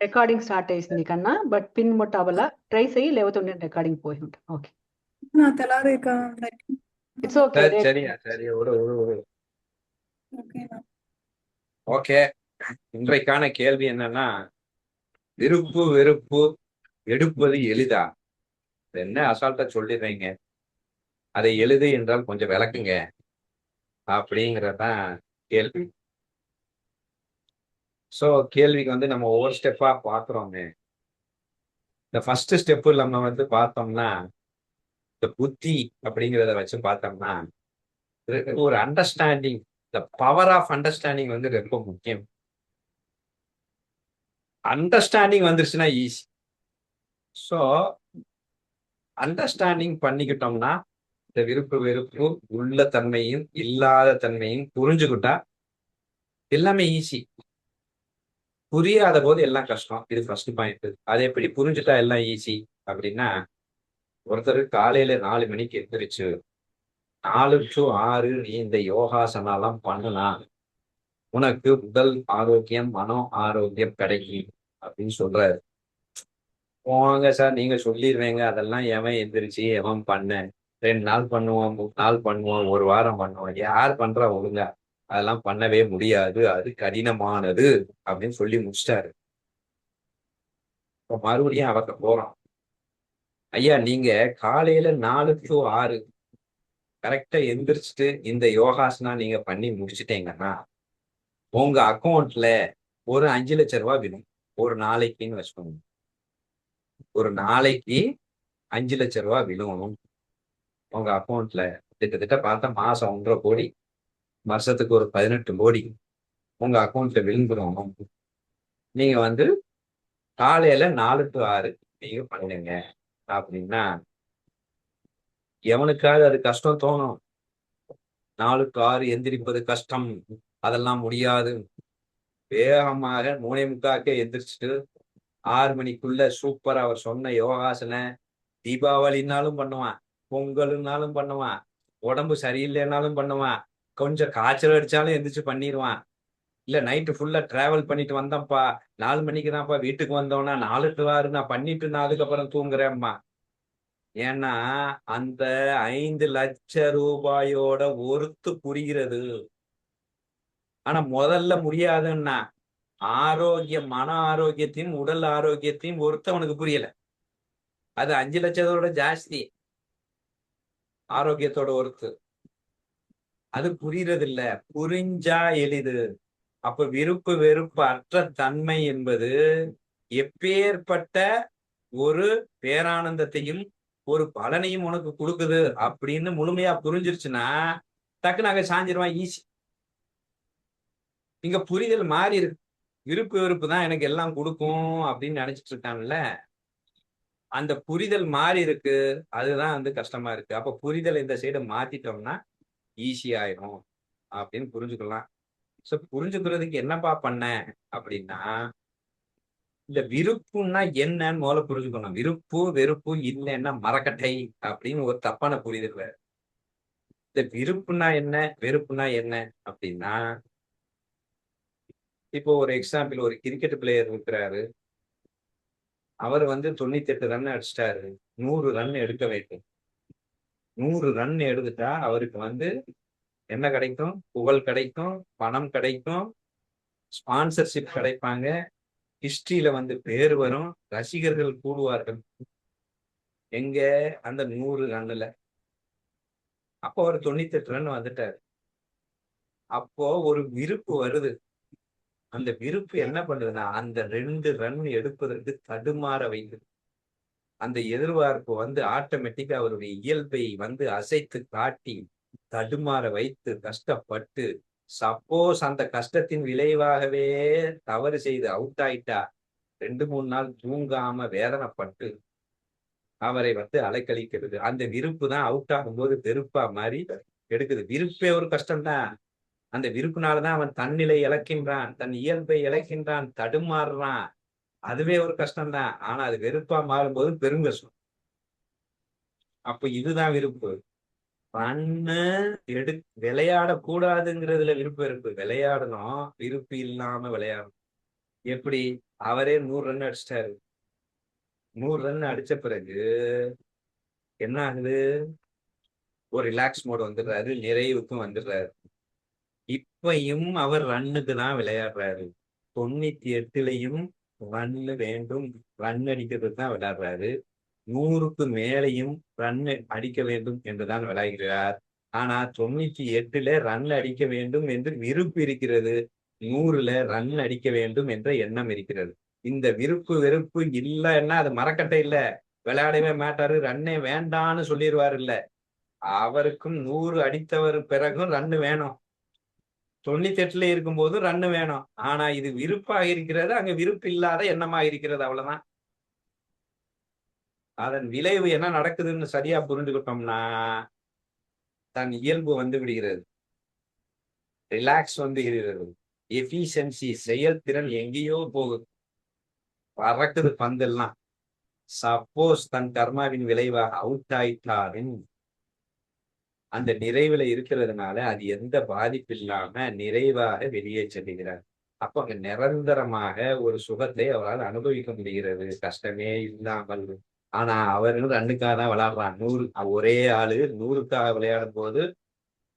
Recording start అయింది కన్నా but pin మొట్ట అవ్వాల ట్రై చేయి లేకపోతే ఉండే రికార్డింగ్ పోయి ఉంటా ఓకే நான் தெலாதேக்கா இட்ஸ் ஓகே சரி சரியா சரி விடு. ஓகேண்ணா. ஓகே, இன்றைக்கான கேள்வி என்னன்னா, விருப்பு வெறுப்பு எடுப்பது எளிதா? என்ன அசால்ட்டா சொல்லிடுறீங்க, அதை எழுது என்றால் கொஞ்சம் விளக்குங்க அப்படிங்கறதான் கேள்வி. சோ கேள்விக்கு வந்து நம்ம ஒவ்வொரு ஸ்டெப்பா பாக்குறோங்க. இந்த ஃபர்ஸ்ட் ஸ்டெப் நம்ம வந்து பார்த்தோம்னா, இந்த புத்தி அப்படிங்கிறத வச்சு பார்த்தோம்னா, ஒரு அண்டர்ஸ்டாண்டிங், இந்த பவர் ஆஃப் அண்டர்ஸ்டாண்டிங் வந்து ரொம்ப முக்கியம். அண்டர்ஸ்டாண்டிங் வந்துருச்சுன்னா ஈஸி. ஸோ அண்டர்ஸ்டாண்டிங் பண்ணிக்கிட்டோம்னா, இந்த விருப்பு வெறுப்பு உள்ள தன்மையும் இல்லாத தன்மையும் புரிஞ்சுக்கிட்டா எல்லாமே ஈஸி. புரியாத போது எல்லாம் கஷ்டம். இது ஃபர்ஸ்ட் பாயிண்ட். அதை எப்படி புரிஞ்சுட்டா எல்லாம் ஈஸி அப்படின்னா, ஒருத்தர் காலையில 4 மணிக்கு எந்திரிச்சு 4 to 6 நீ இந்த யோகாசனாலாம் பண்ணுனா உனக்கு உடல் ஆரோக்கியம், மனோ ஆரோக்கியம் கிடைக்கும் அப்படின்னு சொல்றாரு. போங்க சார், நீங்க சொல்லிடுவீங்க, அதெல்லாம் எவன் எந்திரிச்சு எவன் பண்ண, 2 நாள் பண்ணுவோம், 3 நாள் பண்ணுவோம், 1 வாரம் பண்ணுவோம், யார் பண்றா ஒழுங்கா? அதெல்லாம் பண்ணவே முடியாது, அது கடினமானது அப்படின்னு சொல்லி முடிச்சிட்டாரு. இப்ப மறுபடியும் அவங்க போறோம். ஐயா, நீங்க காலையில 4 to 6 கரெக்டா எந்திரிச்சுட்டு இந்த யோகாசனா நீங்க பண்ணி முடிச்சிட்டீங்கன்னா உங்க அக்கௌண்ட்ல ஒரு 5 லட்சம் ரூபாய் விடும். ஒரு நாளைக்குன்னு வச்சுக்கோங்க. ஒரு நாளைக்கு 5 லட்சம் ரூபாய் விழும் உங்க அக்கௌண்ட்ல. கிட்டத்தட்ட பார்த்தா மாசம் 1.5 கோடி, வருஷத்துக்கு ஒரு 18 கோடி உங்க அக்கௌண்ட்ல விழுந்துடும். நீங்க வந்து காலையில 4 to 6 நீங்க பண்ணுங்க அப்படின்னா எவனுக்காவது அது கஷ்டம் தோணும்? 4 to 6 எந்திரிப்பது கஷ்டம், அதெல்லாம் முடியாது. வேகமாக 3:45 எந்திரிச்சுட்டு 6 மணிக்குள்ள சூப்பரா அவர் சொன்ன யோகாசன தீபாவளினாலும் பண்ணுவான், பொங்கல்னாலும் பண்ணுவான், உடம்பு சரியில்லைன்னாலும் பண்ணுவான், கொஞ்சம் காய்ச்சல் அடிச்சாலும் எந்திரிச்சு பண்ணிடுவான். இல்ல நைட்டு ஃபுல்லா டிராவல் பண்ணிட்டு வந்தோம்ப்பா, 4 மணிக்கு தான்ப்பா வீட்டுக்கு வந்தோம்னா 4 to 6 நான் பண்ணிட்டு நான் அதுக்கப்புறம் தூங்குறேன்மா. ஏன்னா அந்த 5 லட்சம் ரூபாயோட ஒருத்து புரிகிறது. ஆனா முதல்ல முடியாதுன்னா ஆரோக்கியம், மன ஆரோக்கியத்தையும் உடல் ஆரோக்கியத்தையும் ஒருத்த அவனுக்கு புரியல. அது 5 லட்சத்தோட ஜாஸ்தி ஆரோக்கியத்தோட ஒருத்து. அது புரியறது இல்ல. புரிஞ்சா எளிது. அப்ப விருப்பு வெறுப்பு அற்ற தன்மை என்பது எப்பேற்பட்ட ஒரு பேரானந்தத்தையும் ஒரு பலனையும் உனக்கு கொடுக்குது அப்படின்னு முழுமையா புரிஞ்சிருச்சுன்னா டக்குன்னு அங்க சாஞ்சிருவான் ஈஸி. இங்க புரிதல் மாறி இருக்கு. விருப்பு வெறுப்பு தான் எனக்கு எல்லாம் கொடுக்கும் அப்படின்னு நினைச்சிட்டு இருக்கான்ல, அந்த புரிதல் மாறி இருக்கு. அதுதான் வந்து கஷ்டமா இருக்கு. அப்ப புரிதல் இந்த சைடு மாத்திட்டோம்னா ஈஸி ஆயிரும் அப்படின்னு புரிஞ்சுக்கலாம். சோ புரிஞ்சுக்கிறதுக்கு என்னப்பா பண்ண அப்படின்னா, இந்த விருப்புன்னா என்னன்னு முதல்ல புரிஞ்சுக்கணும். விருப்பு வெறுப்பு இல்லைன்னா மரக்கட்டை அப்படின்னு ஒரு தப்பான புரிதல் வேற. இந்த விருப்புனா என்ன, வெறுப்புனா என்ன அப்படின்னா, இப்போ ஒரு எக்ஸாம்பிள், ஒரு கிரிக்கெட் பிளேயர் இருக்கிறாரு. அவர் வந்து 98 ரன் அடிச்சிட்டாரு. 100 ரன் எடுக்க வேண்டும். 100 ரன் எடுத்துட்டா அவருக்கு வந்து என்ன கிடைக்கும்? புகழ் கிடைக்கும், பணம் கிடைக்கும், ஸ்பான்சர்ஷிப் கிடைப்பாங்க, ஹிஸ்டரியில வந்து பேர் வரும், ரசிகர்கள் கூடுவார்கள். எங்க? அந்த 100 ரன்னுல. அப்போ ஒரு 98 ரன் வந்துட்டாரு. அப்போ ஒரு விருப்பு வருது. அந்த விருப்பு என்ன பண்ணுதுன்னா அந்த 2 ரன் எடுப்பதற்கு தடுமாற வைக்குது. அந்த எதிர்பார்ப்பு வந்து ஆட்டோமேட்டிக்கா அவருடைய இயல்பை வந்து அசைத்து காட்டி தடுமாற வைத்து கஷ்டப்பட்டு, சப்போஸ் அந்த கஷ்டத்தின் விளைவாகவே தவறு செய்து அவுட் ஆயிட்டா 2-3 நாள் தூங்காம வேதனைப்பட்டு அவரை வந்து அலைக்கழிக்கிறது. அந்த விருப்பு தான் அவுட் ஆகும்போது வெறுப்பா மாறி எடுக்குது. விருப்பே ஒரு கஷ்டம்தான். அந்த விருப்புனாலதான் அவன் தன்னிலை இழக்கின்றான், தன் இயல்பை இழக்கின்றான், தடுமாறுறான். அதுவே ஒரு கஷ்டம்தான். ஆனா அது வெறுப்பா மாறும்போது பெருங்கஷ்டம். அப்ப இதுதான் விருப்பு. ரன்னு விளையாடக்கூடாதுங்கிறதுல விருப்பம் இருக்கு. விளையாடணும், விருப்பு இல்லாம விளையாடணும். எப்படி? அவரே 100 ரன் அடிச்சிட்டாரு. 100 ரன் அடிச்ச பிறகு என்ன ஆகுது? ஒரு ரிலாக்ஸ் மோட் வந்துடுறாரு, நிறைவுக்கும் வந்துடுறாரு. இப்பயும் அவர் ரன்னுக்கு தான் விளையாடுறாரு. 98லயும் ரன்னு வேண்டும், ரன் அடிக்கிறதுக்கு தான் விளையாடுறாரு. 100க்கு மேலையும் ரன் அடிக்க வேண்டும் என்றுதான் விளையாடுகிறார். ஆனா 98ல ரன் அடிக்க வேண்டும் என்று விருப்பு இருக்கிறது. 100ல ரன் அடிக்க வேண்டும் என்ற எண்ணம் இருக்கிறது. இந்த விருப்பு வெறுப்பு இல்லைன்னா அது மரக்கட்டை இல்ல, விளையாடவே மாட்டாரு, ரன்னே வேண்டான்னு சொல்லிடுவாரு. இல்ல, அவருக்கும் 100 அடித்தவர் பிறகும் ரன்னு வேணும். 98ல இருக்கும்போது ரன்னு வேணும். ஆனா இது விருப்பாக இருக்கிறது, அங்க விருப்பு இல்லாத எண்ணமாக இருக்கிறது, அவ்வளவுதான். அதன் விளைவு என்ன நடக்குதுன்னு சரியா புரிஞ்சுக்கிட்டோம்னா தன் இயல்பு வந்து விடுகிறது, ரிலாக்ஸ் வந்து விடுகிறது, எஃபிஷியன்சி செயல்திறன் எங்கேயோ போகுது, பறக்குது பந்தெல்லாம். சப்போஸ் தன் கர்மாவின் விளைவாக அவுட் ஆயிட்டாலும் அந்த நிறைவுல இருக்கிறதுனால அது எந்த பாதிப்பு இல்லாம நிறைவாக வெளியே செல்லுகிறார். அப்ப அங்க நிரந்தரமாக ஒரு சுகத்தை அவரால் அனுபவிக்க முடிகிறது, கஷ்டமே இல்லாமல். ஆனா அவர் ரன்னுக்காக தான் விளையாடுறான். 100 ஒரே ஆளு 100க்காக விளையாடும் போது,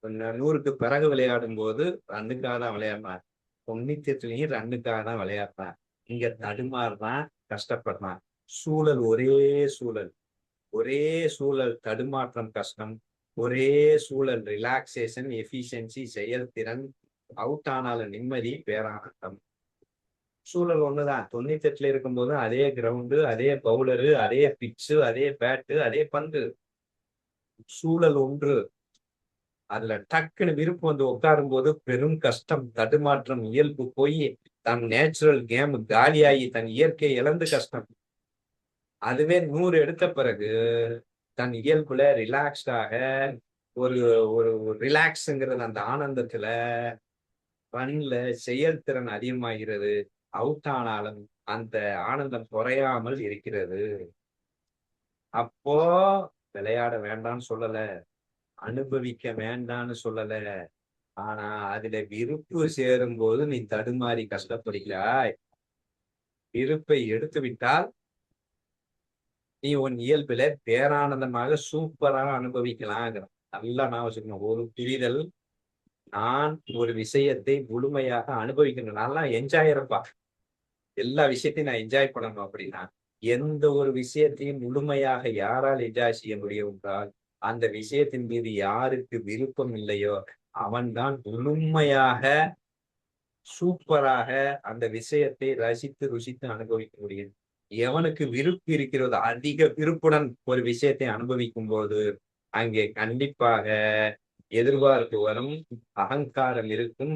100க்கு பிறகு விளையாடும் போது ரன்னுக்காக தான் விளையாடுறான். 98லயும் ரன்னுக்காக தான் விளையாடுறான். இங்க தடுமாறுறான், கஷ்டப்படுறான். சூழல் ஒரே சூழல் தடுமாற்றம் கஷ்டம், ஒரே சூழல் ரிலாக்ஸேஷன் எஃபிஷியன்சி செயல்திறன், அவுட் ஆனாலும் நிம்மதி பேரானந்தம். சூழல் ஒண்ணுதான். 98ல இருக்கும்போது அதே கிரவுண்டு, அதே பவுலரு, அதே பிட்சு, அதே பேட்டு, அதே பந்து. சூழல் ஒன்று. அதுல டக்குன்னு விருப்பு வந்து உட்காரும் போது பெரும் கஷ்டம், தடுமாற்றம், இயல்பு போய் தன் நேச்சுரல் கேம் காலியாகி தன் இயற்கை இழந்து கஷ்டம். அதுவே 100 எடுத்த பிறகு தன் இயல்புல ரிலாக்ஸ்டாக ஒரு ஒரு ரிலாக்ஸ்ங்கிறது அந்த ஆனந்தத்துல ரன்ல செயல்திறன் அதிகமாகிறது. அவுட் ஆனாலும் அந்த ஆனந்தம் குறையாமல் இருக்கிறது. அப்போ விளையாட வேண்டாம்னு சொல்லல, அனுபவிக்க வேண்டாம்னு சொல்லல. ஆனா அதுல விருப்பு சேரும் போது நீ தடுமாறி கஷ்டப்படுகிறாய். விருப்பை எடுத்து விட்டால் நீ உன் இயல்புல பேரானந்தமாக சூப்பராக அனுபவிக்கலாங்கிற. நல்லா நான் வச்சுக்கணும். ஒரு புரிதல், நான் ஒரு விஷயத்தை முழுமையாக அனுபவிக்கணும், நல்லா என்ஜாய் இருப்பா, எல்லா விஷயத்தையும் நான் என்ஜாய் பண்ணணும். அப்படின்னா எந்த ஒரு விஷயத்தையும் முழுமையாக யாரால் என்ஜாய் செய்ய முடியும் என்றால், அந்த விஷயத்தின் மீது யாருக்கு விருப்பம் இல்லையோ அவன்தான் முழுமையாக சூப்பராக அந்த விஷயத்தை ரசித்து ருசித்து அனுபவிக்க முடியும். எவனுக்கு விருப்பு இருக்கிறதோ, அதிக விருப்புடன் ஒரு விஷயத்தை அனுபவிக்கும் போது அங்கே கண்டிப்பாக எதிர்பார்ப்பு வரும், அகங்காரம் இருக்கும்,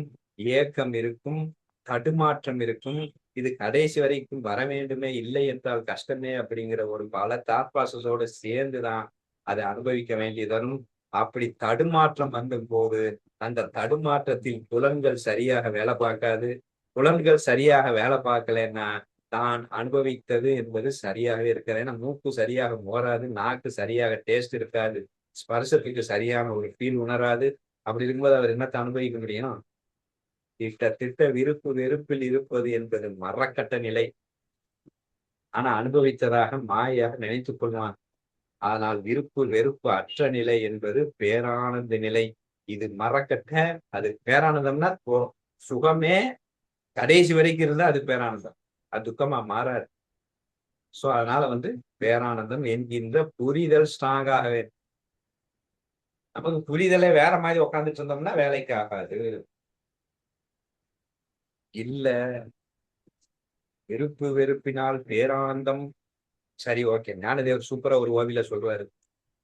ஏக்கம் இருக்கும், தடுமாற்றம் இருக்கும். இது கடைசி வரைக்கும் வர வேண்டுமே, இல்லை என்றால் கஷ்டமே அப்படிங்கிற ஒரு பல தாட் ப்ராசஸோட சேர்ந்துதான் அதை அனுபவிக்க வேண்டியது வரும். அப்படி தடுமாற்றம் வந்த போது அந்த தடுமாற்றத்தில் புலன்கள் சரியாக வேலை பார்க்காது. புலன்கள் சரியாக வேலை பார்க்கலன்னா தான் அனுபவித்தது என்பது சரியாகவே இருக்காது. ஏன்னா மூக்கு சரியாக மோராது, நாக்கு சரியாக டேஸ்ட் இருக்காது, ஸ்பர்சத்துக்கு சரியான ஒரு ஃபீல் உணராது. அப்படி இருக்கும்போது அவர் என்னத்தை அனுபவிக்க முடியும்? திட்ட விருப்பு வெறுப்பில் இருப்பது என்பது மரக்கட்ட நிலை. ஆனா அனுபவித்ததாக மாயாக நினைத்துக் கொள்வான். ஆனால் விருப்பு வெறுப்பு அற்ற நிலை என்பது பேரானந்த நிலை. இது மரக்கட்ட, அது பேரானந்தம்னா சுகமே கடைசி வரைக்கும் இருந்தா அது பேரானந்தம், அது துக்கமா மாறாது. சோ அதனால பேரானந்தம் என்கின்ற புரிதல் ஸ்ட்ராங்காக. நமக்கு புரிதலே வேற மாதிரி உட்காந்துட்டு இருந்தோம்னா வேலைக்கு ஆகாது. இல்ல, விருப்பு வெறுப்பினால் பேரானந்தம். சரி, ஓகே, ஞானதேவர் சூப்பரா ஒரு ஓவியில சொல்றாரு,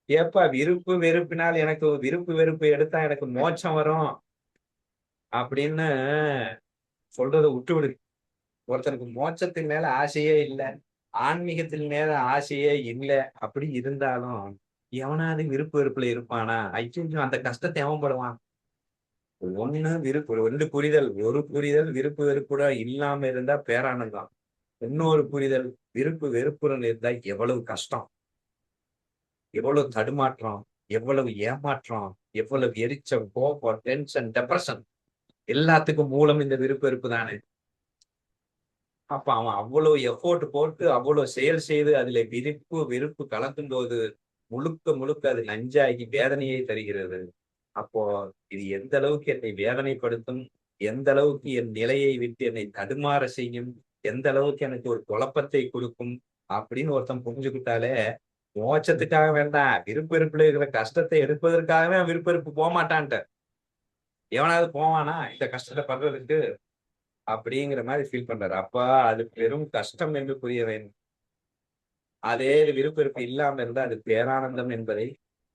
ஏப்பா விருப்பு வெறுப்பினால் எனக்கு விருப்பு வெறுப்பு எடுத்தா எனக்கு மோட்சம் வரும் அப்படின்னு சொல்றதை விட்டு விடு. ஒருத்தனுக்கு மோட்சத்தின் மேல ஆசையே இல்லை, ஆன்மீகத்தின் மேல ஆசையே இல்லை, அப்படி இருந்தாலும் எவனாவது விருப்பு வெறுப்புல இருப்பானா? ஐயோ, அந்த கஷ்டத்தை எவன் படுவான்? ஒண்ணு விருப்பு, ரெண்டு புரிதல். ஒரு புரிதல் விருப்பு வெறுப்புடன் இல்லாம இருந்தா பேரானந்தம். இன்னொரு புரிதல் விருப்பு வெறுப்புடன் இருந்தா எவ்வளவு கஷ்டம், எவ்வளவு தடுமாற்றம், எவ்வளவு ஏமாற்றம், எவ்வளவு எரிச்சல், கோபம், டென்ஷன், டெப்ரஷன். எல்லாத்துக்கும் மூலம் இந்த விருப்பு வெறுப்பு தானே. அப்ப அவன் அவ்வளவு எஃபோர்ட் போட்டு அவ்வளவு செயல் செய்து அதுல விருப்பு வெறுப்பு கலக்கும் போது முழுக்க முழுக்க அது நஞ்சாகி வேதனையை தருகிறது. அப்போ இது எந்த அளவுக்கு என்னை வேதனைப்படுத்தும், எந்த அளவுக்கு என் நிலையை விட்டு என்னை தடுமாற செய்யும், எந்த அளவுக்கு எனக்கு ஒரு குழப்பத்தை கொடுக்கும் அப்படின்னு ஒருத்தன் புரிஞ்சுக்கிட்டாலே மோட்சத்துக்காக வேண்டாம், விருப்பெருப்புல இருக்கிற கஷ்டத்தை எடுப்பதற்காகவே அவன் விருப்பெருப்பு போக மாட்டான்ட்ட. எவனாவது போவானா இந்த கஷ்டத்தை படுறதுக்கு அப்படிங்கிற மாதிரி ஃபீல் பண்றாரு. அப்ப அது பெரும் கஷ்டம் என்று புரிய வேண்டும். அதே விருப்பெருப்பு இல்லாம இருந்தா அது பேரானந்தம் என்பதை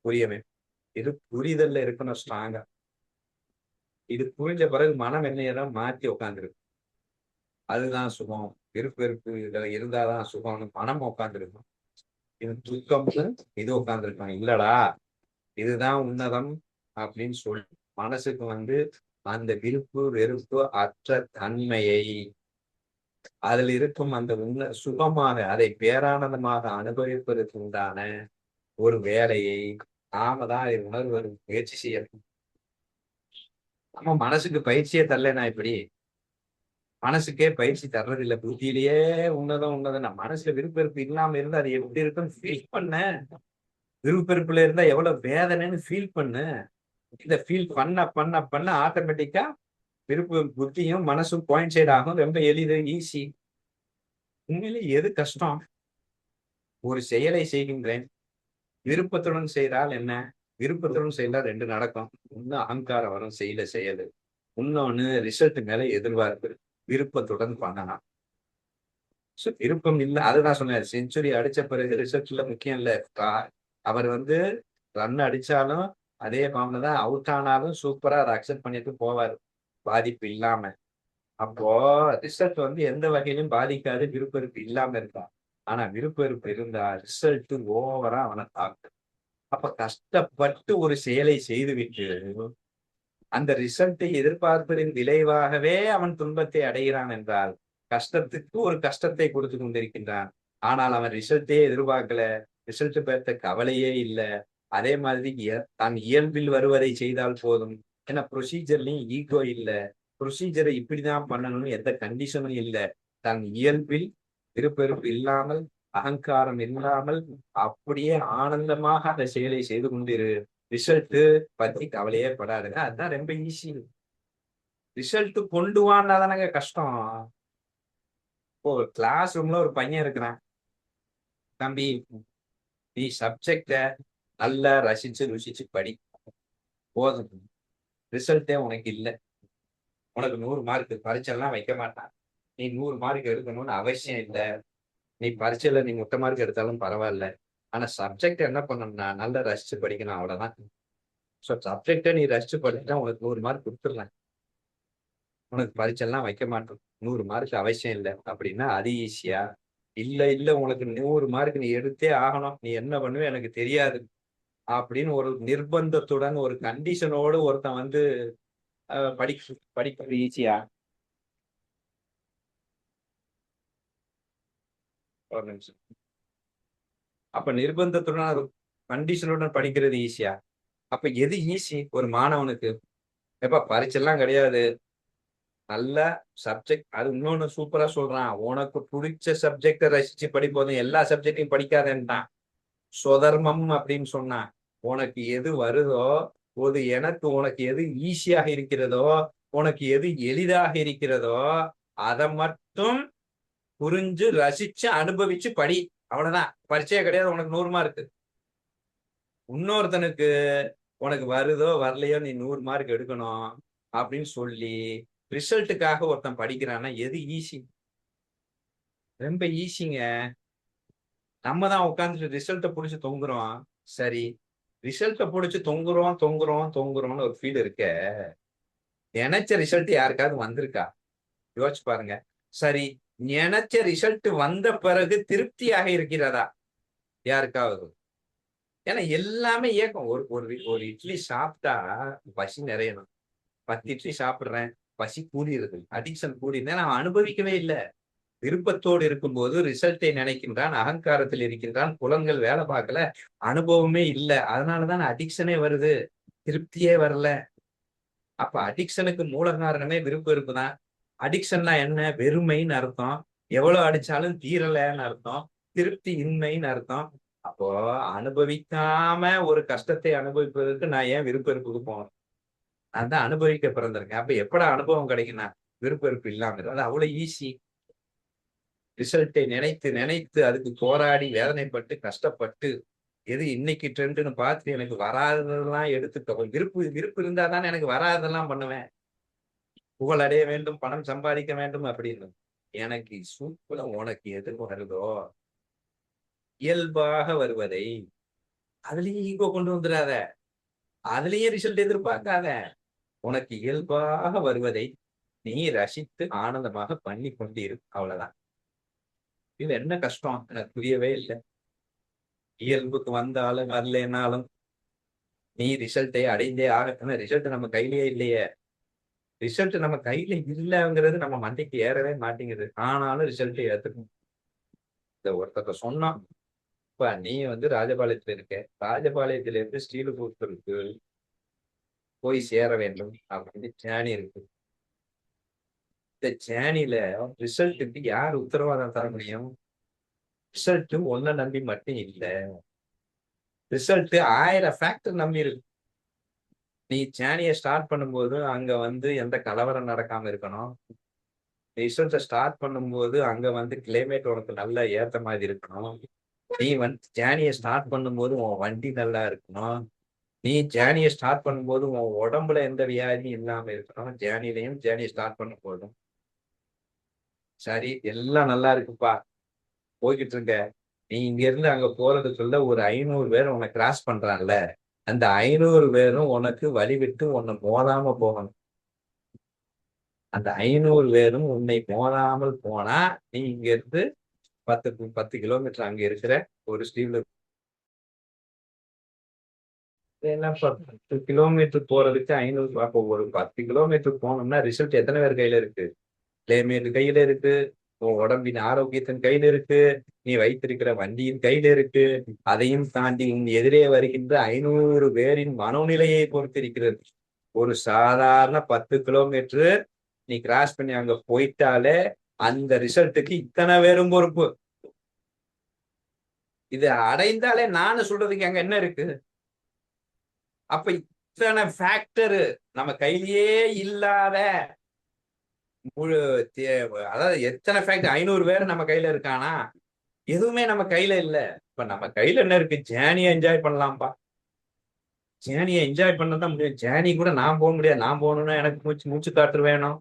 புரிய வேண்டும். இது புரிதல்ல இருக்கணும் ஸ்ட்ராங்கா. இது புரிஞ்ச பிறகு மனம் என்னையதான் மாத்தி உட்காந்துருக்கு. அதுதான் சுகம். விருப்பெருப்பு இதுல இருந்தாதான் சுகம்னு மனம் உட்காந்துருக்கும். இது துக்கம்னு இது உட்காந்துருக்கான். இல்லடா இதுதான் உன்னதம் அப்படின்னு சொல்லி மனசுக்கு வந்து அந்த விருப்பு வெறுப்பு அற்ற தன்மையை, அதில் இருக்கும் அந்த சுகமாக அதை பேரானந்தமாக அனுபவிப்பதற்கு உண்டான ஒரு வேலையை நாம தான் அதை உணர்வது முயற்சி செய்யணும். நம்ம மனசுக்கு பயிற்சியே தரலனா இப்படி மனசுக்கே பயிற்சி தர்றதில்லை. புத்தியிலேயே உன்னதம் உன்னதம். நான் மனசுல விருப்பெருப்பு இல்லாம இருந்தா அது எப்படி இருக்குன்னு ஃபீல் பண்ண. விருப்பெருப்புல இருந்தா எவ்வளவு வேதனைன்னு ஃபீல் பண்ணு. இந்த ஃபீல் பண்ண பண்ண பண்ண ஆட்டோமேட்டிக்கா விருப்பு புத்தியும் மனசும் பாயிண்ட் சைட் ஆகும். ரொம்ப எளிது, ஈஸி. உண்மையிலே எது கஷ்டம்? ஒரு செயலை செய்கின்றேன், விருப்பத்துடன் செய்தால் என்ன? விருப்பத்துடன் செய்தால் ரெண்டு நடக்கும். ஒண்ணு அகங்காரம் வரும் செய்யல செயல், இன்னொன்னு ரிசல்ட் மேல எதிர்பார்ப்பு. விருப்பத்துடன் பண்ணலாம். விருப்பம் இல்லை, அதுதான் சொன்னேன். செஞ்சுரி அடிச்ச பிறகு ரிசல்ட்ல முக்கியம் இல்ல. அவர் வந்து ரன் அடிச்சாலும் அதே ஃபார்ம்ல தான் அவுட் ஆனாலும் சூப்பரா அதை அக்செப்ட் பண்ணிட்டு போவார், பாதிப்பு இல்லாம. அப்போ ரிசல்ட் வந்து எந்த வகையிலும் பாதிக்காது விருப்பெருப்பு இல்லாம இருக்கா. ஆனா விருப்பெருப்பு இருந்தா ரிசல்ட் ஓவரா அவனை தாக்கும். அப்ப கஷ்டப்பட்டு ஒரு செயலை செய்துவிட்டு அந்த ரிசல்ட்டை எதிர்பார்ப்பதின் விளைவாகவே அவன் துன்பத்தை அடைகிறான் என்றால் கஷ்டத்துக்கு ஒரு கஷ்டத்தை கொடுத்து கொண்டிருக்கின்றான். ஆனால் அவன் ரிசல்ட்டே எதிர்பார்க்கல, ரிசல்ட் பெற்ற கவலையே இல்லை. அதே மாதிரி தான் இயல்பில் வருவதை செய்தால் போதும். ஏன்னா ப்ரொசீஜர்லயும் ஈகோ இல்லை, ப்ரொசீஜரை இப்படிதான் பண்ணணும்னு எந்த கண்டிஷனும் இல்லை. தன் இயல்பில் விருப்பெருப்பு இல்லாமல் அகங்காரம் இல்லாமல் அப்படியே ஆனந்தமாக அந்த செயலை செய்து கொண்டிரு. ரிசல்ட் பத்தி கவலையே படாதுங்க. அதுதான் ரொம்ப ஈஸி. ரிசல்ட் கொண்டு வாண்டாதானங்க கஷ்டம். இப்போ கிளாஸ் ரூம்ல ஒரு பையன் இருக்கிறான். தம்பி நீ சப்ஜெக்ட நல்லா ரசிச்சு ருசிச்சு படி, போதும். ரிசல்ட்டே உனக்கு இல்லை. உனக்கு 100 மார்க் பரீட்சைலாம் வைக்க மாட்டான். நீ 100 மார்க் எடுக்கணும்னு அவசியம் இல்லை. நீ பரீட்சையில நீ முட்டை மார்க் எடுத்தாலும் பரவாயில்ல. ஆனா சப்ஜெக்ட் என்ன பண்ணணும்னா நல்லா ரசிச்சு படிக்கணும், அவ்வளவுதான். ஸோ சப்ஜெக்டை நீ ரசிச்சு படிச்சுட்டா உனக்கு 100 மார்க் கொடுத்துடலாம். உனக்கு பரீட்சைலாம் வைக்க மாட்டோம், 100 மார்க் அவசியம் இல்லை அப்படின்னா அது ஈஸியா? இல்ல உனக்கு 100 மார்க் நீ எடுத்தே ஆகணும், நீ என்ன பண்ணுவே எனக்கு தெரியாது அப்படின்னு ஒரு நிர்பந்தத்துடன் ஒரு கண்டிஷனோடு ஒருத்தன் வந்து படிக்கிறது ஈஸியா? ஒரு நிமிஷம். அப்ப நிர்பந்தத்துடன் கண்டிஷனுடன் படிக்கிறது ஈஸியா? அப்ப எது ஈஸி ஒரு மாணவனுக்கு? எப்ப பரீட்சைலாம் கிடையாது, நல்ல சப்ஜெக்ட். அது இன்னொன்னு சூப்பரா சொல்றான், உனக்கு பிடிச்ச சப்ஜெக்ட ரசிச்சு படிப்போதும், எல்லா சப்ஜெக்டையும் படிக்காதேன்ட்டான். சுதர்மம் அப்படின்னு சொன்னான். உனக்கு எது வருதோ எனக்கு உனக்கு எது ஈஸியாக இருக்கிறதோ, உனக்கு எது எளிதாக இருக்கிறதோ அதை மட்டும் புரிஞ்சு ரசிச்சு அனுபவிச்சு படி, அவ்வளவுதான். பரீட்சையே கிடையாது, உனக்கு 100 மார்க். இன்னொருத்தனுக்கு உனக்கு வருதோ வரலையோ நீ 100 மார்க் எடுக்கணும் அப்படின்னு சொல்லி ரிசல்ட்டுக்காக ஒருத்தன் படிக்கிறான்னா எது ஈஸி? ரொம்ப ஈஸிங்க. நம்ம தான் உட்காந்துட்டு ரிசல்ட்டை பிடிச்சி தொங்குறோம். சரி, ரிசல்ட்டை பிடிச்சி தொங்குறோம்னு ஒரு ஃபீல் இருக்க. நினைச்ச ரிசல்ட் யாருக்காவது வந்திருக்கா? யோசிச்சு பாருங்க. சரி, நினைச்ச ரிசல்ட் வந்த பிறகு திருப்தியாக இருக்கிறதா யாருக்காவது? ஏன்னா எல்லாமே ஏக்கம். ஒரு இட்லி சாப்பிட்டா பசி நிறையணும். 10 இட்லி சாப்பிடுறேன், பசி கூடியிருது, அடிக்ஷன் கூடியிருந்தேன், நான் அனுபவிக்கவே இல்லை. விருப்பத்தோடு இருக்கும்போது ரிசல்ட்டை நினைக்கின்றான், அகங்காரத்தில் இருக்கின்றான், புலன்கள் வேலை பார்க்கல, அனுபவமே இல்லை. அதனாலதான் அடிக்ஷனே வருது, திருப்தியே வரல. அப்ப அடிக்ஷனுக்கு மூல காரணமே விருப்ப வெறுப்பு தான். அடிக்ஷன்னா என்ன? வெறுமைன்னு அர்த்தம். எவ்வளவு அடிச்சாலும் தீரலைன்னு அர்த்தம், திருப்தி இன்மைன்னு அர்த்தம். அப்போ அனுபவிக்காம ஒரு கஷ்டத்தை அனுபவிப்பதற்கு நான் ஏன் விருப்பெருப்புக்கு போகணும்? நான் தான் அனுபவிக்க பிறந்திருக்கேன். அப்ப எப்படா அனுபவம் கிடைக்கும்னா விருப்பெருப்பு இல்லாம இருக்கும். அது அவ்வளவு ஈஸி. ரிசல்ட்டை நினைத்து நினைத்து அதுக்கு போராடி வேதனைப்பட்டு கஷ்டப்பட்டு எது இன்னைக்கு ட்ரெண்டுன்னு பார்த்து எனக்கு வராததெல்லாம் எடுத்து விருப்பு இருந்தா தானே எனக்கு வராததெல்லாம் பண்ணுவேன். புகழ் அடைய வேண்டும், பணம் சம்பாதிக்க வேண்டும் அப்படின்னு. எனக்கு சூப்பரா உனக்கு எது வருதோ இயல்பாக வருவதை, அதுலயும் ஈகோ கொண்டு வந்துடாத, அதுலயும் ரிசல்ட் எதிர்பார்க்காத. உனக்கு இயல்பாக வருவதை நீ ரசித்து ஆனந்தமாக பண்ணி கொண்டிரு. அவ்வளவுதான். இது என்ன கஷ்டம்? எனக்கு புரியவே இல்லை. இயல்புக்கு வந்தாலும் வரலனாலும் நீ ரிசல்ட்டை அடைந்தே ஆகணும். ரிசல்ட் நம்ம கையிலேயே இல்லையே. ரிசல்ட் நம்ம கையில இல்லைங்கிறது நம்ம மண்டைக்கு ஏறவே மாட்டேங்குது. ஆனாலும் ரிசல்ட்டை ஏத்துக்கணும். இந்த ஒருத்தர் சொன்னான், இப்ப நீ வந்து ராஜபாளையத்துல இருக்க, ராஜபாளையத்துல இருந்து ஸ்ரீவில்லிபுத்தூருக்கு போய் சேர வேண்டும் அப்படின்னு சேனி இருக்கு. இந்த சேனியில ரிசல்ட்டுக்கு யார் உத்தரவாதம் தர முடியும்? ரிசல்ட் ஒன்ன நம்பி மட்டும் இல்ல, ரிசல்ட் 1000 ஃபேக்டர் நம்பி இருக்கு. நீ சேனியை ஸ்டார்ட் பண்ணும்போது அங்க வந்து எந்த கலவரம் நடக்காம இருக்கணும். ரிசல்ட்டை ஸ்டார்ட் பண்ணும்போது அங்க வந்து கிளைமேட் உனக்கு நல்லா ஏத்த மாதிரி இருக்கணும். நீ வந்து ஜேர்னியை ஸ்டார்ட் பண்ணும்போது உன் வண்டி நல்லா இருக்கணும். நீ ஜேர்னியை ஸ்டார்ட் பண்ணும்போது உன் உடம்புல எந்த வியாதியும் இல்லாம இருக்கணும். ஜேர்னியை ஸ்டார்ட் பண்ணும் போதும் சரி, எல்லாம் நல்லா இருக்குப்பா, போய்கிட்டு இருக்க. நீ இங்க இருந்து அங்க போறதுக்குள்ள ஒரு 500 பேர் உன்னை கிராஸ் பண்றான்ல, அந்த 500 பேரும் உனக்கு வழி விட்டு உன்னை மோதாம போகணும். அந்த 500 பேரும் உன்னை மோதாமல் போனா நீ இங்க இருந்து 10 கிலோமீட்டர் அங்க இருக்கிற ஒரு ஸ்டீவ்ல 10 கிலோமீட்டர் போறதுக்கு 500. அப்போ ஒரு 10 கிலோமீட்டர் போனோம்னா ரிசல்ட் எத்தனை பேர் கையில இருக்கு? கிளைமேட் கையில இருக்கு, உன் உடம்பின் ஆரோக்கியத்தின் கையில இருக்கு, நீ வைத்திருக்கிற வண்டியின் கையில இருக்கு. அதையும் தாண்டி உன் எதிரே வருகின்ற 500 பேரின் மனோநிலையை பொறுத்திருக்கிறது. ஒரு சாதாரண 10 கிலோமீட்டர் நீ கிராஸ் பண்ணி அங்க போயிட்டாலே அந்த ரிசல்ட்டுக்கு இத்தனை பேரும் பொறுப்பு. இது அடைந்தாலே நானும் சொல்றதுக்கு அங்க என்ன இருக்கு? அப்ப இத்தனை ஃபேக்டர் நம்ம கையிலேயே இல்லாத முழு அதாவது எத்தனை ஃபேக்டர் 500 பேர் நம்ம கையில இருக்கானா? எதுவுமே நம்ம கையில இல்ல. இப்ப நம்ம கையில என்ன இருக்கு? ஜேர்னியை என்ஜாய் பண்ணலாம்ப்பா. ஜேர்னியை என்ஜாய் பண்ணதான் முடியும். ஜேர்னி கூட நான் போக முடியாது. நான் போகணும்னா எனக்கு மூச்சு காற்று வேணும்.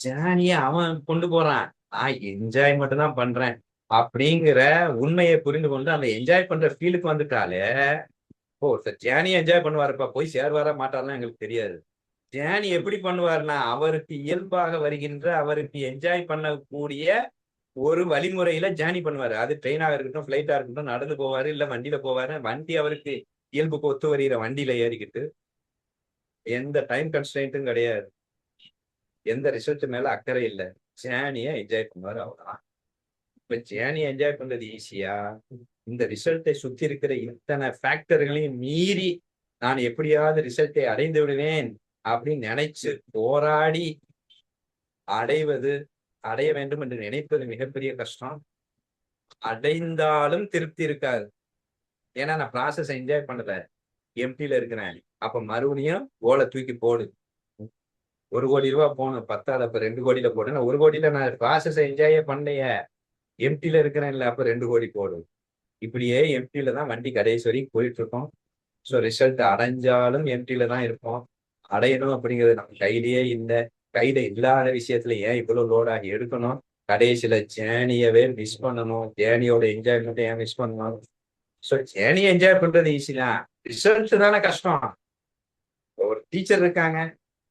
ஜேர்னியை அவன் கொண்டு போறான், நான் என்ஜாய் மட்டும் தான் பண்றேன் அப்படிங்கிற உண்மையை புரிந்து கொண்டு அந்த என்ஜாய் பண்ற ஃபீலுக்கு வந்துட்டாலே, ஓ ஜேர்னியை என்ஜாய் பண்ணுவாருப்பா, போய் சேருவாரா மாட்டாருலாம் எங்களுக்கு தெரியாது. ஜேர்னி எப்படி பண்ணுவாருன்னா அவருக்கு இயல்பாக வருகின்ற, அவருக்கு என்ஜாய் பண்ணக்கூடிய ஒரு வழிமுறையில ஜேர்னி பண்ணுவாரு. அது ட்ரெயினாக இருக்கட்டும், பிளைட்டா இருக்கட்டும், நடந்து போவாரு, இல்ல வண்டியில போவாரு. வண்டி அவருக்கு இயல்புக்கு ஒத்து வருகிற வண்டியில ஏறிக்கிட்டு எந்த டைம் கன்ஸ்ட்ரெயின்ட்டும் கிடையாது, எந்த ரிசல்ட் மேல அக்கறை இல்லை, ஜேர்னியை என்ஜாய் பண்ணுவாரு. அவ்வளவுதான். இப்ப ஜேர்னியை என்ஜாய் பண்றது ஈஸியா? இந்த ரிசல்ட்டை சுத்தி இருக்கிற இத்தனை ஃபேக்டர்களையும் மீறி நான் எப்படியாவது ரிசல்ட்டை அடைந்து விடுவேன் அப்படின்னு நினைச்சு போராடி அடைய வேண்டும் என்று நினைப்பது மிகப்பெரிய கஷ்டம். அடைந்தாலும் திருப்தி இருக்காது. ஏன்னா நான் ப்ராசஸ் என்ஜாய் பண்ணல, எம்டில இருக்கிறேன். அப்ப மறுபடியும் கோலை தூக்கி போடு. 1 கோடி ரூபாய் போகணும், 10 அப்ப 2 கோடியில போடு. 1 கோடியில நான் ப்ராசஸ் என்ஜாயே பண்ணலையே, எம்டில இருக்கிறேன்ல, அப்ப 2 கோடி போடு. இப்படியே எம்டில தான் வண்டி கடைசி வரைக்கும் போயிட்டு இருக்கோம். ஸோ ரிசல்ட் அடைஞ்சாலும் எம்டில தான் இருப்போம். அடையணும் அப்படிங்கிறது நம்ம கையிலேயே இல்லை. கையில இல்லாத விஷயத்துல ஏன் இவ்வளவு லோடாகி எடுக்கணும்? கடைசியில ஜேர்னியவே மிஸ் பண்ணணும். ஜேர்னியோட என்ஜாய்மெண்ட்டை ஏன் மிஸ் பண்ணணும்? ஸோ ஜேர்னியை என்ஜாய் பண்றது ஈஸி தான், ரிசல்ட் தானே கஷ்டம். ஒரு டீச்சர் இருக்காங்க,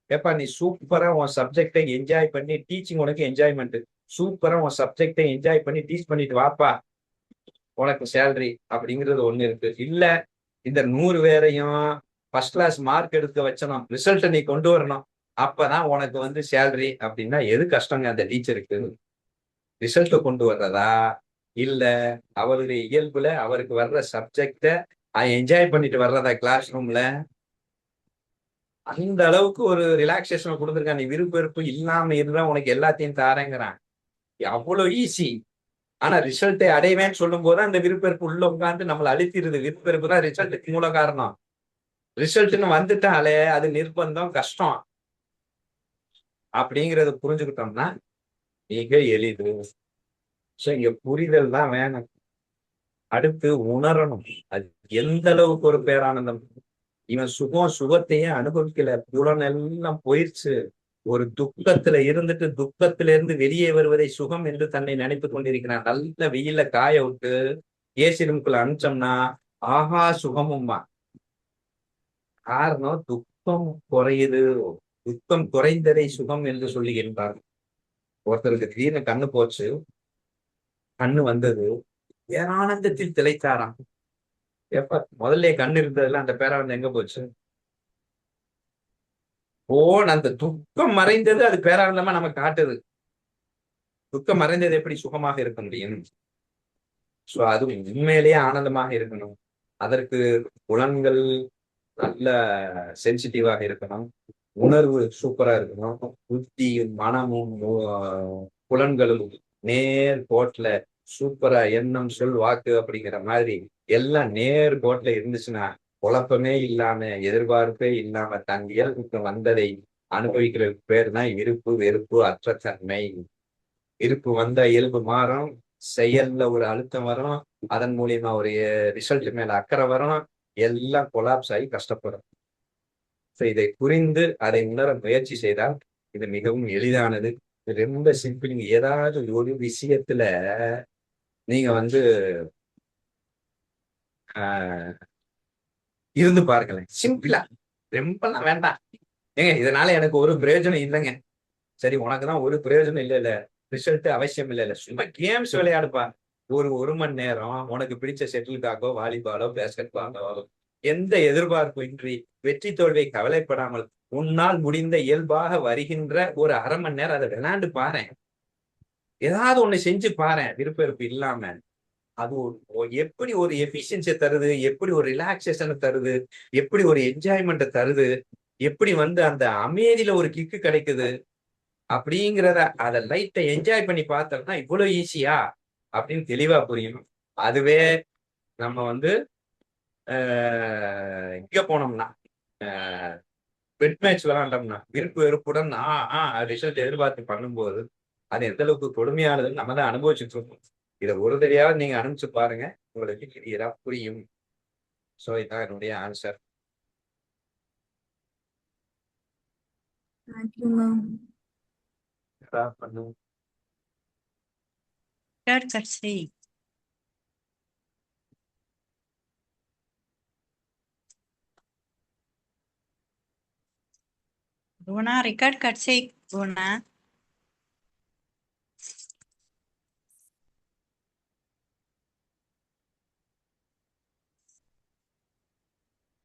ஏப்பா நீ சூப்பரா உன் சப்ஜெக்டை என்ஜாய் பண்ணி, டீச்சிங் உனக்கு என்ஜாய்மெண்ட், சூப்பரா உன் சப்ஜெக்டை என்ஜாய் பண்ணி டீச் பண்ணிட்டு வாப்பா, உனக்கு சேலரி அப்படிங்கிறது ஒண்ணு இருக்கு. இல்ல இந்த 100 பேரையும் ஃபர்ஸ்ட் கிளாஸ் மார்க் எடுக்க வச்சணும், ரிசல்ட்டை நீ கொண்டு வரணும், அப்பதான் உனக்கு வந்து சேலரி அப்படின்னா எது கஷ்டங்க அந்த டீச்சருக்கு? ரிசல்ட்டை கொண்டு வர்றதா, இல்ல அவருடைய இயல்புல அவருக்கு வர்ற சப்ஜெக்ட என்ஜாய் பண்ணிட்டு வர்றதா கிளாஸ் ரூம்ல? அந்த அளவுக்கு ஒரு ரிலாக்ஸேஷன் கொடுத்துருக்கான். நீ விருப்பெருப்பு இல்லாம இருந்தா உனக்கு எல்லாத்தையும் தாரேங்கிறான். அவ்வளவு ஈஸி. ஆனா ரிசல்ட்டை அடைவேன்னு சொல்லும் போது அந்த விருப்பெருப்பு உள்ள உட்கார்ந்து நம்மளை அழுத்திடுது. விருப்பெருப்பு தான் ரிசல்ட்டுக்கு மூல காரணம். ரிசல்ட்னு வந்துட்டாலே அது நிர்பந்தம், கஷ்டம். அப்படிங்கறத புரிஞ்சுக்கிட்டோம்னா மிக எளிது. சோ இங்க புரிதல் தான் வேணும். அடுத்து உணரணும். அது எந்த அளவுக்கு ஒரு பேரானந்தம். இவன் சுகத்தையே அனுபவிக்கல. புலனெல்லாம் போயிடுச்சு. ஒரு துக்கத்துல இருந்துட்டு துக்கத்துல இருந்து வெளியே வருவதை சுகம் என்று தன்னை நினைத்துக் கொண்டிருக்கிறான். நல்ல வெயில காய விட்டு ஏசி ரூம்குள்ள அனுப்பிச்சோம்னா ஆஹா சுகமும்மா. காரணம் துக்கம் குறையுது. துக்கம் குறைந்ததை சுகம் என்று சொல்லுகின்றார். ஒருத்தருக்கு திடீர்னு கண்ணு போச்சு, கண்ணு வந்தது, பேரானந்தத்தில் திளைத்தாராம். எப்ப முதல்ல கண்ணு இருந்ததுல அந்த பேரானந்தம் எங்க போச்சு? அந்த துக்கம் மறைந்தது, அது பேரானந்தமா நமக்கு காட்டுது. துக்கம் மறைந்தது எப்படி சுகமாக இருக்க முடியும்? சோ அது உண்மையிலேயே ஆனந்தமாக இருக்கணும். அதற்கு புலன்கள் நல்ல சென்சிட்டிவாக இருக்கணும். உணர்வு சூப்பரா இருக்கணும். புத்தியும் மனமும் புலன்களும் நேர் கோட்ல சூப்பரா எண்ணம் சொல் வாக்கு அப்படிங்கிற மாதிரி எல்லாம் நேர் கோட்ல இருந்துச்சுன்னா குழப்பமே இல்லாம எதிர்பார்ப்பே இல்லாம தன் இயல்புக்கு வந்ததை அனுபவிக்கிறதுக்கு பேர் தான் இருப்பு வெறுப்பு அற்ற தன்மை. இருப்பு வந்த இயல்பு மாறும், செயல்ல ஒரு அழுத்தம் வரும், அதன் மூலியமா ஒரு ரிசல்ட் மேல அக்கறை வரும், எல்லாம் கொலாப்ஸ் ஆகி கஷ்டப்படும். இதை புரிந்து அதை உணர முயற்சி செய்தால் இது மிகவும் எளிதானது. ரொம்ப சிம்பிள். நீங்க ஏதாவது ஒரு விஷயத்துல நீங்க இருந்து பாருங்களேன். சிம்பிளா, ரொம்பலாம் வேண்டாம். ஏங்க இதனால எனக்கு ஒரு பிரயோஜனம் இல்லைங்க. சரி உனக்குதான் ஒரு பிரயோஜனம் இல்ல ரிசல்ட் அவசியம் இல்ல சும்மா கேம்ஸ் விளையாடுப்பா. ஒரு மணி நேரம் உனக்கு பிடிச்ச செட்டில்காக்கோ வாலிபாலோ பேஸ்கெட் பாலோ எந்த எதிர்பார்ப்பு இன்றி வெற்றி தோல்வியை கவலைப்படாமல் உன்னால் முடிந்த இயல்பாக வருகின்ற ஒரு அரை மணி நேரம் அதை விளையாண்டு பாரு. ஏதாவது ஒண்ணு செஞ்சு பாரு விருப்பெருப்பு இல்லாம. அது எப்படி ஒரு எஃபிஷியன்சியை தருது, எப்படி ஒரு ரிலாக்ஸேஷனை தருது, எப்படி ஒரு என்ஜாய்மெண்ட்டை தருது, எப்படி அந்த அமைதியில ஒரு கிக்கு கிடைக்குது அப்படிங்கிறத அதை லைட்டை என்ஜாய் பண்ணி பார்த்தோம்னா இவ்வளவு ஈஸியா அப்படின்னு தெளிவா புரியும். அதுவே நம்ம இங்க போனோம்னா பெட் மேட்ச் விளையாண்டோம்னா விருப்பு வெறுப்புடன் ரிசல்ட் எதிர்பார்த்து பண்ணும்போது அது எந்த அளவுக்கு கொடுமையானதுன்னு நம்ம தான் அனுபவிச்சுட்டு இருக்கோம். இதை ஒரு தெரியாவது நீங்க அனுப்பிச்சு பாருங்க, உங்களுக்கு கிளியரா புரியும். சோ இதான் என்னுடைய ஆன்சர். Thank you ma'am. பண்ணுங்க. Guna, record cut say Guna.